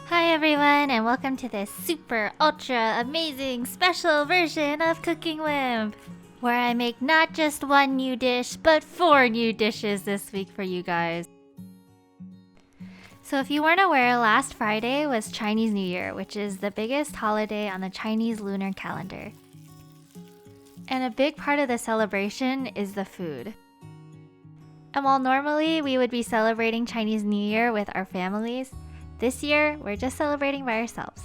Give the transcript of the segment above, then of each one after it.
Hi everyone, and welcome to this super ultra amazing special version of Cooking Wimp, where I make not just one new dish, but 4 new dishes this week for you guys. So if you weren't aware, last Friday was Chinese New Year, which is the biggest holiday on the Chinese lunar calendar. And a big part of the celebration is the food. And while normally we would be celebrating Chinese New Year with our families, this year, we're just celebrating by ourselves.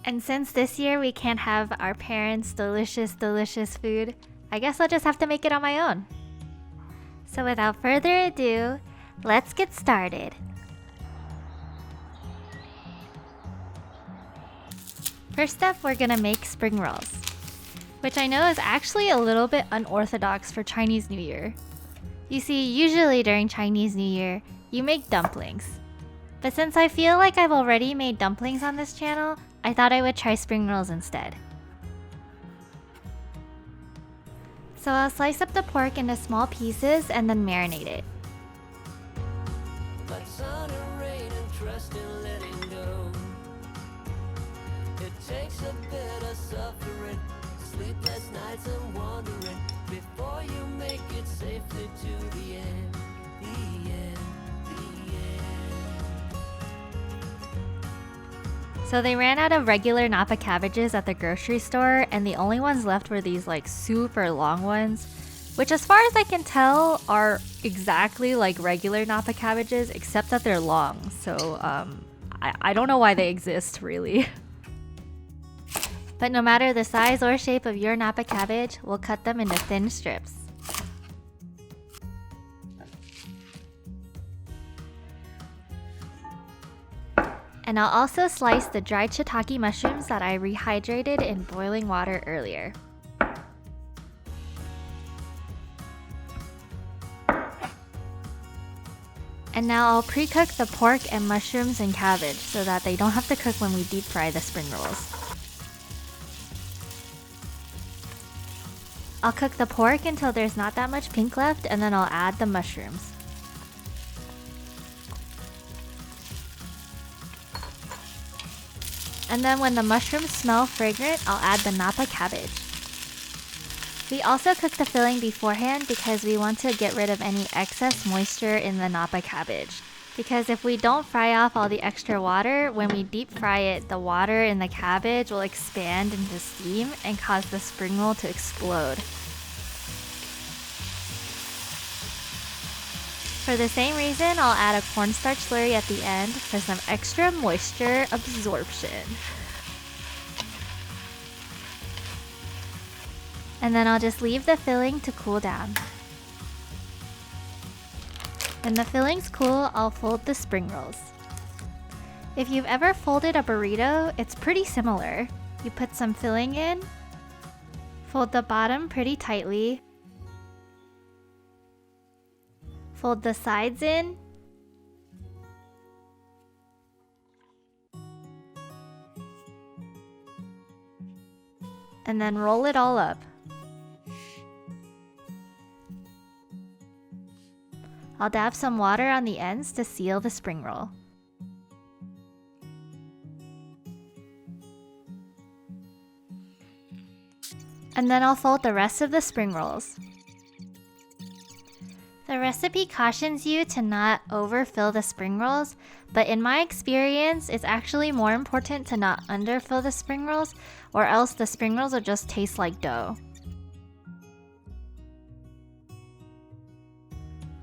And since this year we can't have our parents' delicious food, I guess I'll just have to make it on my own. So without further ado, let's get started. First up, we're gonna make spring rolls, which I know is actually a little bit unorthodox for Chinese New Year. You see, usually during Chinese New Year, you make dumplings. But since I feel like I've already made dumplings on this channel, I thought I would try spring rolls instead. So I'll slice up the pork into small pieces and then marinate it. It takes a bit of suffering, sleepless nights and wandering, before you make it safely to the end, the end. So they ran out of regular Napa cabbages at the grocery store, and the only ones left were these like super long ones, which as far as I can tell are exactly like regular Napa cabbages, except that they're long. So I don't know why they exist really. But no matter the size or shape of your Napa cabbage, we'll cut them into thin strips. And I'll also slice the dried shiitake mushrooms that I rehydrated in boiling water earlier. And now I'll pre-cook the pork and mushrooms and cabbage so that they don't have to cook when we deep fry the spring rolls. I'll cook the pork until there's not that much pink left, and then I'll add the mushrooms. And then when the mushrooms smell fragrant, I'll add the Napa cabbage. We also cook the filling beforehand because we want to get rid of any excess moisture in the Napa cabbage. Because if we don't fry off all the extra water, when we deep fry it, the water in the cabbage will expand into steam and cause the spring roll to explode. For the same reason, I'll add a cornstarch slurry at the end for some extra moisture absorption. And then I'll just leave the filling to cool down. When the filling's cool, I'll fold the spring rolls. If you've ever folded a burrito, it's pretty similar. You put some filling in, fold the bottom pretty tightly, fold the sides in, and then roll it all up. I'll dab some water on the ends to seal the spring roll. And then I'll fold the rest of the spring rolls. The recipe cautions you to not overfill the spring rolls, but in my experience, it's actually more important to not underfill the spring rolls, or else the spring rolls will just taste like dough.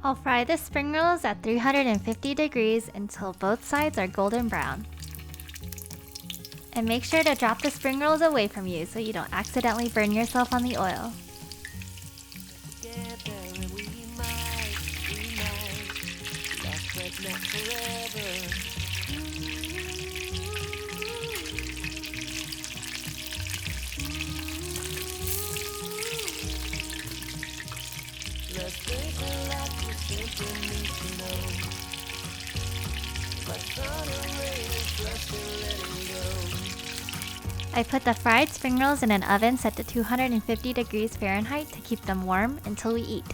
I'll fry the spring rolls at 350 degrees until both sides are golden brown. And make sure to drop the spring rolls away from you so you don't accidentally burn yourself on the oil. Not forever. Let's face it like we simply need to know. But sun and rain and trust and letting go. I put the fried spring rolls in an oven set to 250 degrees Fahrenheit to keep them warm until we eat.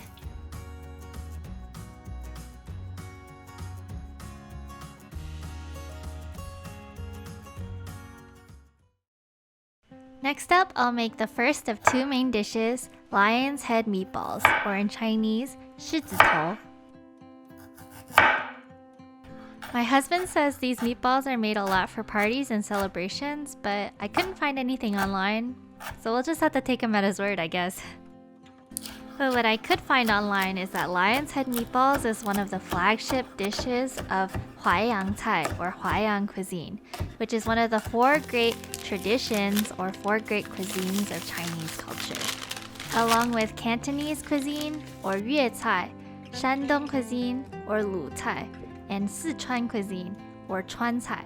Next up, I'll make the first of two main dishes, lion's head meatballs, or in Chinese, 狮子头. My husband says these meatballs are made a lot for parties and celebrations, but I couldn't find anything online, so we'll just have to take him at his word, I guess. But what I could find online is that lion's head meatballs is one of the flagship dishes of Huaiyang Cai, or Huaiyang cuisine, which is one of the four great traditions or four great cuisines of Chinese culture. Along with Cantonese cuisine, or Yue Cai, Shandong cuisine, or Lu Cai, and Sichuan cuisine, or Chuan Cai.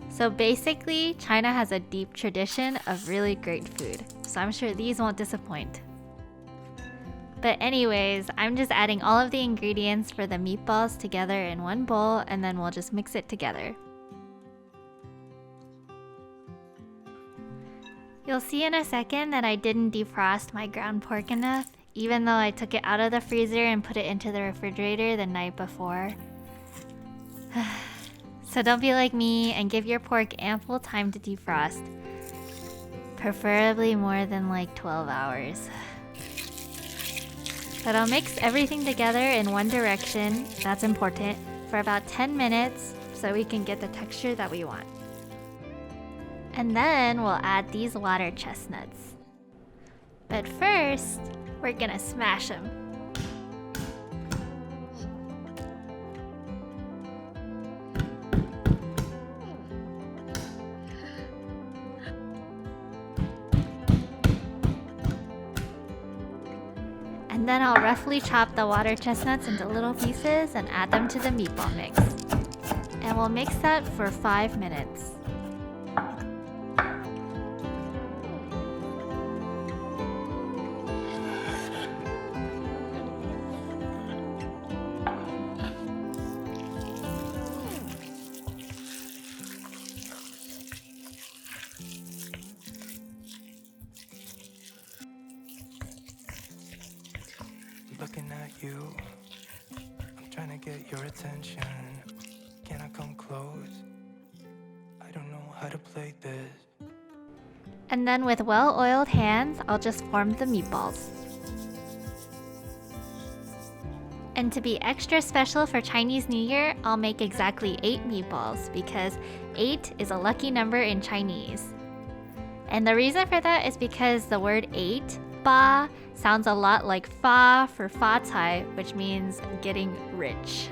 So basically, China has a deep tradition of really great food, so I'm sure these won't disappoint. But anyways, I'm just adding all of the ingredients for the meatballs together in one bowl, and then we'll just mix it together. You'll see in a second that I didn't defrost my ground pork enough, even though I took it out of the freezer and put it into the refrigerator the night before. So don't be like me and give your pork ample time to defrost. Preferably more than like 12 hours. But I'll mix everything together in one direction, that's important, for about 10 minutes so we can get the texture that we want. And then we'll add these water chestnuts. But first, we're gonna smash them. And then I'll roughly chop the water chestnuts into little pieces and add them to the meatball mix. And we'll mix that for 5 minutes. Looking at you, I'm trying to get your attention. Can I come close? I don't know how to play this. And then with well-oiled hands, I'll just form the meatballs. And to be extra special for Chinese New Year, I'll make exactly 8 meatballs because 8 is a lucky number in Chinese. And the reason for that is because the word 8, ba, sounds a lot like fa for fa cai, which means getting rich.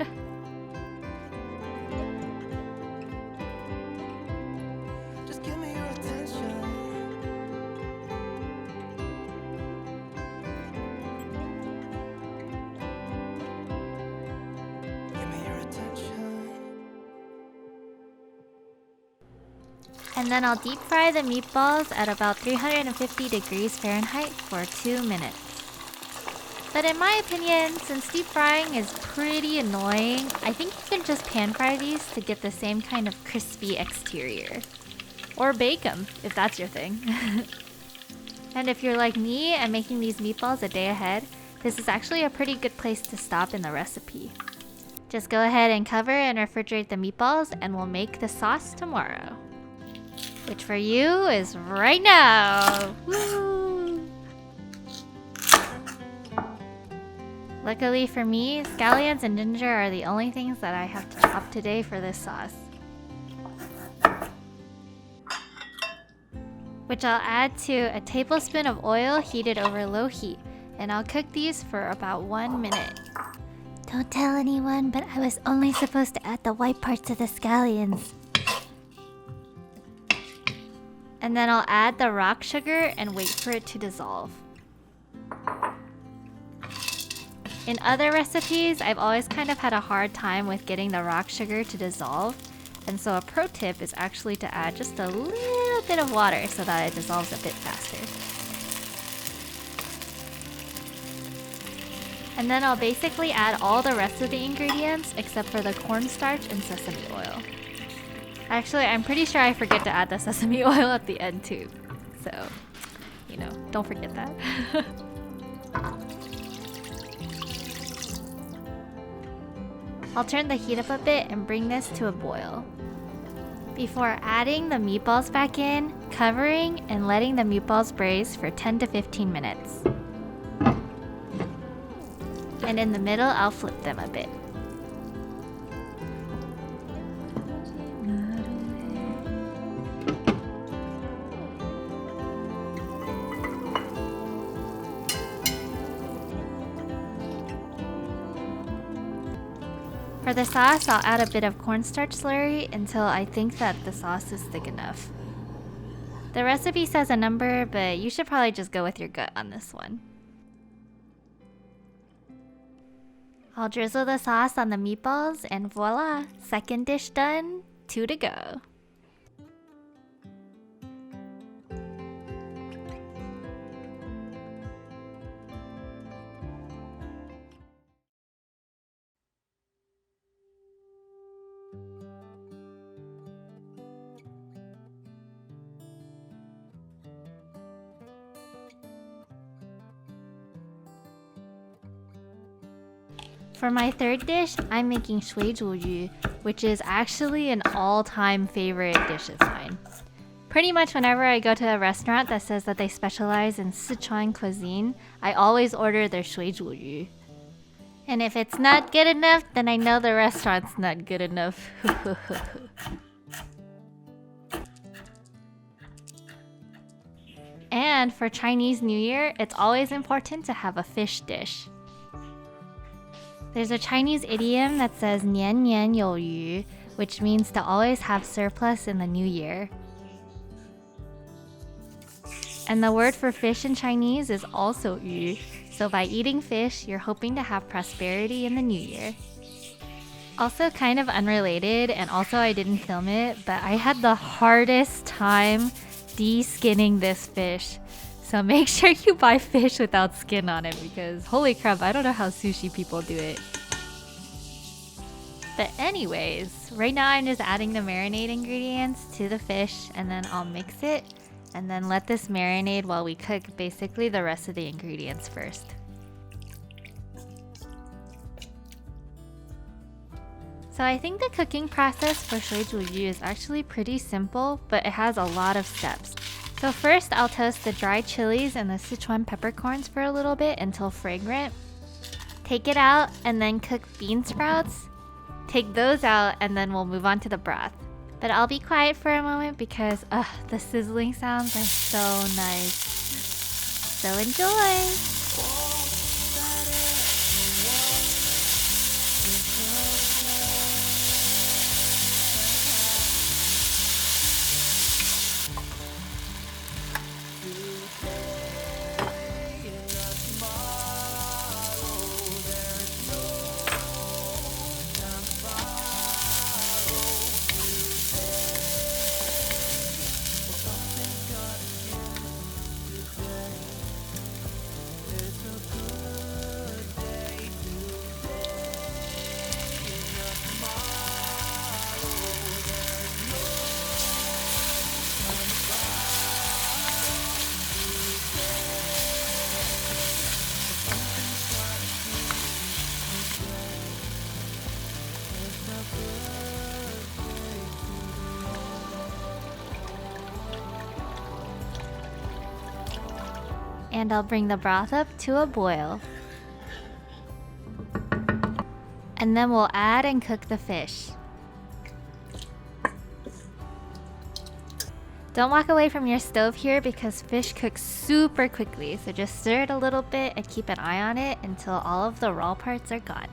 Just give me your attention. Give me your attention. And then I'll deep fry the meatballs at about 350 degrees Fahrenheit for 2 minutes. But in my opinion, since deep frying is pretty annoying, I think you can just pan fry these to get the same kind of crispy exterior. Or bake them, if that's your thing. And if you're like me and making these meatballs a day ahead, this is actually a pretty good place to stop in the recipe. Just go ahead and cover and refrigerate the meatballs and we'll make the sauce tomorrow. Which for you is right now! Woo! Luckily for me, scallions and ginger are the only things that I have to chop today for this sauce. Which I'll add to a tablespoon of oil heated over low heat, and I'll cook these for about 1 minute. Don't tell anyone, but I was only supposed to add the white parts of the scallions. And then I'll add the rock sugar and wait for it to dissolve. In other recipes, I've always kind of had a hard time with getting the rock sugar to dissolve, and so a pro tip is actually to add just a little bit of water so that it dissolves a bit faster. And then I'll basically add all the rest of the ingredients except for the cornstarch and sesame oil. Actually, I'm pretty sure I forget to add the sesame oil at the end too. So, you know, don't forget that. I'll turn the heat up a bit and bring this to a boil. Before adding the meatballs back in, covering and letting the meatballs braise for 10 to 15 minutes. And in the middle, I'll flip them a bit. For the sauce, I'll add a bit of cornstarch slurry until I think that the sauce is thick enough. The recipe says a number, but you should probably just go with your gut on this one. I'll drizzle the sauce on the meatballs and voila, second dish done, 2 to go. For my third dish, I'm making yu, which is actually an all-time favorite dish of mine. Pretty much whenever I go to a restaurant that says that they specialize in Sichuan cuisine, I always order their yu. And if it's not good enough, then I know the restaurant's not good enough. And for Chinese New Year, it's always important to have a fish dish. There's a Chinese idiom that says 年年有余, which means to always have surplus in the new year. And the word for fish in Chinese is also yu, so by eating fish, you're hoping to have prosperity in the new year. Also kind of unrelated, and also I didn't film it, but I had the hardest time de-skinning this fish. So make sure you buy fish without skin on it because holy crap, I don't know how sushi people do it. But anyways, right now I'm just adding the marinade ingredients to the fish and then I'll mix it and then let this marinade while we cook basically the rest of the ingredients first. So I think the cooking process for yu is actually pretty simple, but it has a lot of steps. So first, I'll toast the dried chilies and the Sichuan peppercorns for a little bit until fragrant. Take it out and then cook bean sprouts. Take those out and then we'll move on to the broth. But I'll be quiet for a moment because the sizzling sounds are so nice. So enjoy! And I'll bring the broth up to a boil. And then we'll add and cook the fish. Don't walk away from your stove here because fish cooks super quickly, so just stir it a little bit and keep an eye on it until all of the raw parts are gone.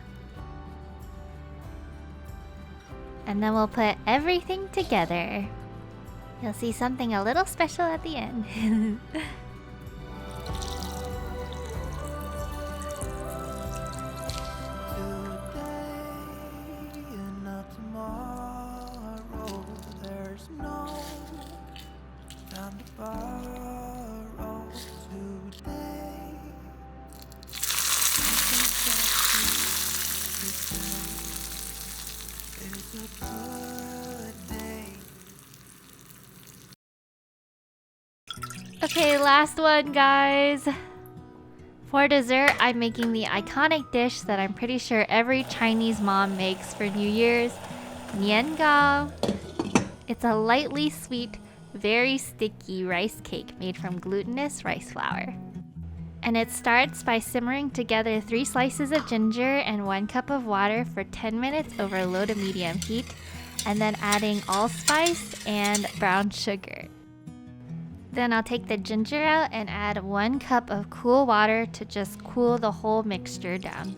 And then we'll put everything together. You'll see something a little special at the end. Okay, last one, guys. For dessert, I'm making the iconic dish that I'm pretty sure every Chinese mom makes for New Year's, nian gao. It's a lightly sweet, very sticky rice cake made from glutinous rice flour. And it starts by simmering together 3 slices of ginger and 1 cup of water for 10 minutes over low to medium heat, and then adding allspice and brown sugar. Then I'll take the ginger out and add 1 cup of cool water to just cool the whole mixture down.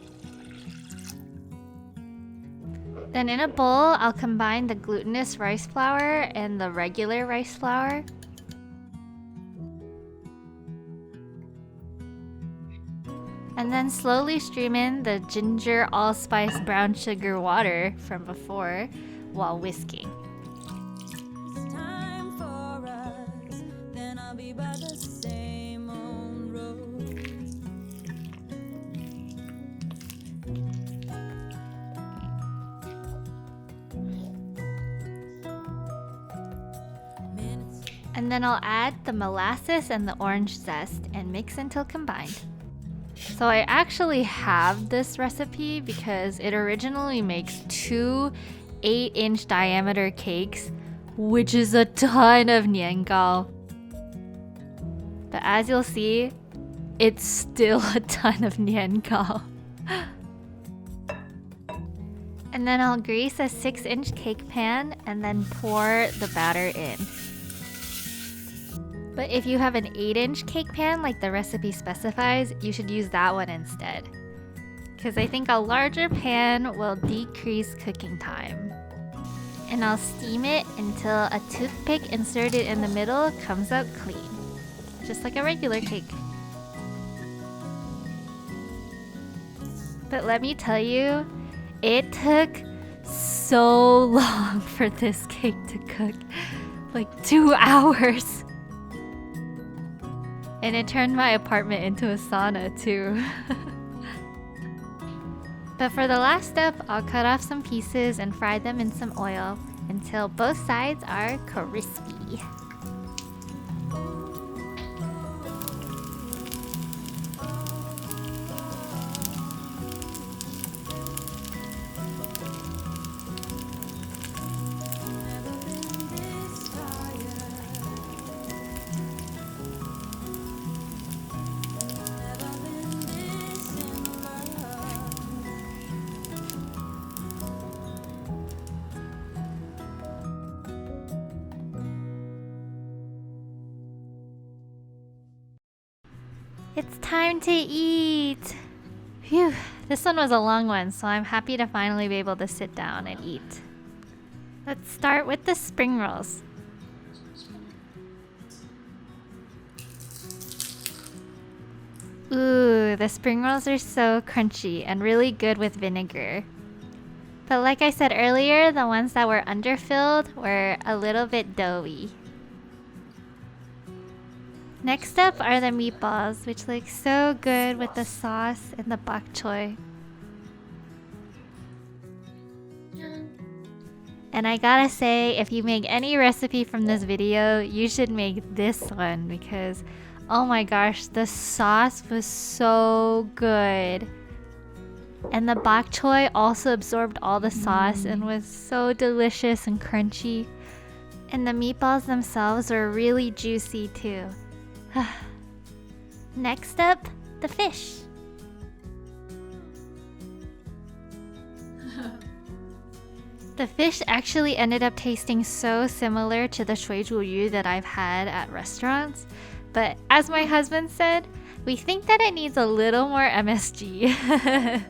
Then in a bowl, I'll combine the glutinous rice flour and the regular rice flour. And then slowly stream in the ginger allspice brown sugar water from before while whisking. It's time for us, then I'll be by the same old road. And then I'll add the molasses and the orange zest and mix until combined. So I actually have this recipe because it originally makes 2 8-inch diameter cakes, which is a ton of niangao. But as you'll see, it's still a ton of niangao. And then I'll grease a 6-inch cake pan and then pour the batter in. But if you have an 8-inch cake pan like the recipe specifies, you should use that one instead. Because I think a larger pan will decrease cooking time. And I'll steam it until a toothpick inserted in the middle comes out clean. Just like a regular cake. But let me tell you, it took so long for this cake to cook. Like 2 hours. And it turned my apartment into a sauna too. But for the last step, I'll cut off some pieces and fry them in some oil until both sides are crispy. It's time to eat! Phew, this one was a long one, so I'm happy to finally be able to sit down and eat. Let's start with the spring rolls. Ooh, the spring rolls are so crunchy and really good with vinegar. But like I said earlier, the ones that were underfilled were a little bit doughy. Next up are the meatballs, which look so good with the sauce and the bok choy. And I gotta say, if you make any recipe from this video, you should make this one because, oh my gosh, the sauce was so good. And the bok choy also absorbed all the sauce and was so delicious and crunchy. And the meatballs themselves were really juicy too. Next up, the fish. The fish actually ended up tasting so similar to the shuizhuyu that I've had at restaurants, but as my husband said, we think that it needs a little more MSG.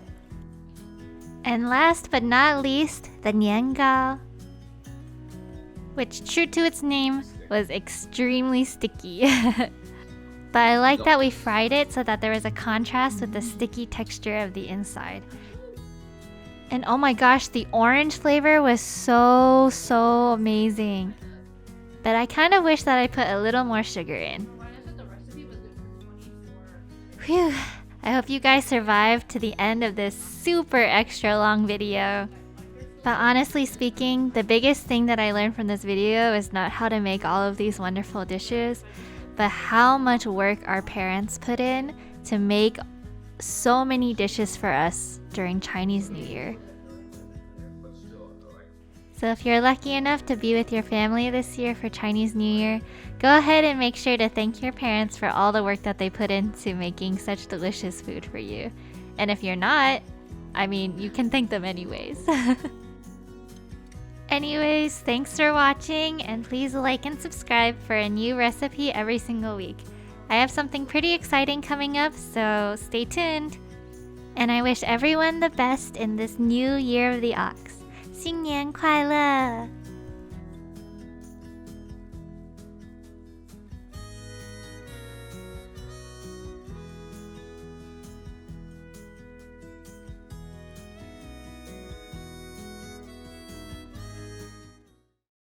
And last but not least, the niangao, which, true to its name, was extremely sticky. But I like that we fried it so that there was a contrast with the sticky texture of the inside. And oh my gosh, the orange flavor was so amazing. But I kind of wish that I put a little more sugar in. Whew, I hope you guys survived to the end of this super extra long video. But honestly speaking, the biggest thing that I learned from this video is not how to make all of these wonderful dishes, but how much work our parents put in to make so many dishes for us during Chinese New Year. So if you're lucky enough to be with your family this year for Chinese New Year, go ahead and make sure to thank your parents for all the work that they put into making such delicious food for you. And if you're not, I mean, you can thank them anyways. Anyways, thanks for watching, and please like and subscribe for a new recipe every single week. I have something pretty exciting coming up, so stay tuned. And I wish everyone the best in this new year of the ox. 新年快乐!